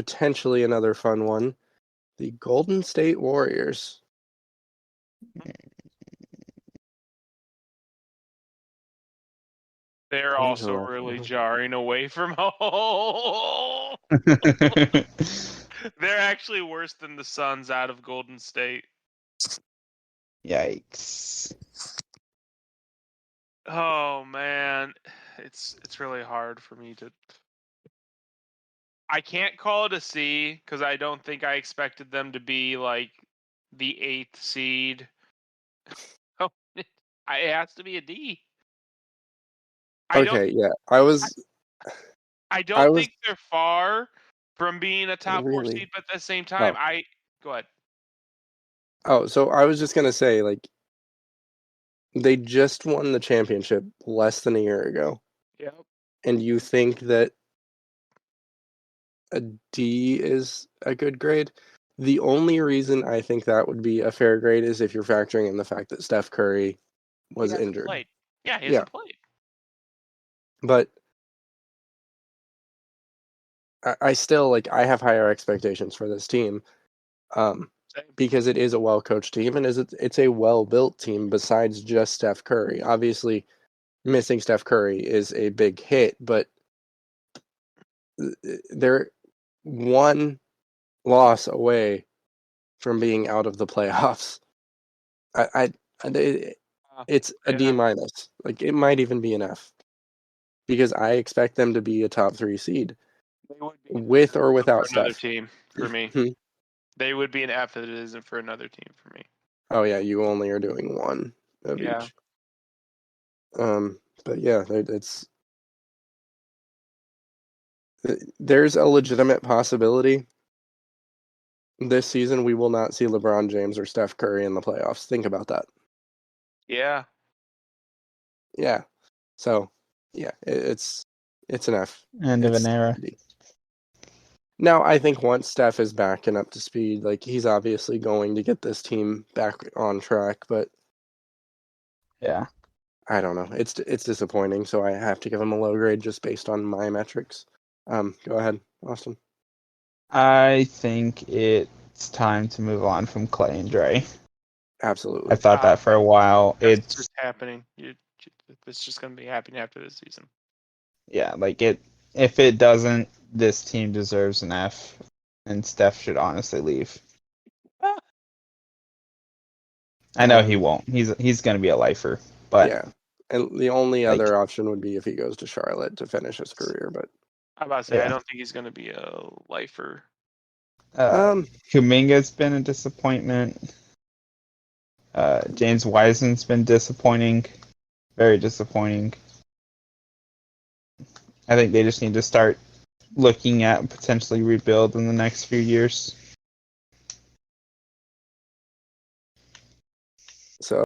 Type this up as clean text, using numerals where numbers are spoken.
potentially another fun one. The Golden State Warriors. They're also really jarring away from home. They're actually worse than the Suns out of Golden State. Yikes. Oh man, it's really hard for me to. I can't call it a C because I don't think I expected them to be like the 8th seed. Oh, it has to be a D. I don't think they're far from being a top 4 seed, but at the same time, go ahead. Oh, so I was just gonna say, like, they just won the championship less than a year ago. Yep. And you think that a D is a good grade? The only reason I think that would be a fair grade is if you're factoring in the fact that Steph Curry was injured. Played. Yeah, he hasn't played. But I still, I have higher expectations for this team. Because it is a well-coached team, and it's a well-built team besides just Steph Curry. Obviously, missing Steph Curry is a big hit, but they're one loss away from being out of the playoffs. It's a D minus. Like, it might even be an F, because I expect them to be a top 3 seed, with or without Steph. Another team for me. They would be an F if it isn't for another team for me. Oh yeah, you only are doing one of each. But yeah, there's a legitimate possibility this season we will not see LeBron James or Steph Curry in the playoffs. Think about that. Yeah. Yeah. So, yeah, it's an F. End of an era. Now, I think once Steph is back and up to speed, he's obviously going to get this team back on track, but yeah, I don't know. It's disappointing, so I have to give him a low grade just based on my metrics. Go ahead, Austin. I think it's time to move on from Clay and Dre. Absolutely. I thought that for a while. It's just happening. It's just going to be happening after this season. Yeah, if it doesn't, this team deserves an F, and Steph should honestly leave. I know he won't. He's going to be a lifer, but yeah. And the only other option would be if he goes to Charlotte to finish his career. But I'm about to say I don't think he's going to be a lifer. Kuminga's been a disappointment. James Wiseman's been disappointing, very disappointing. I think they just need to start looking at potentially rebuild in the next few years.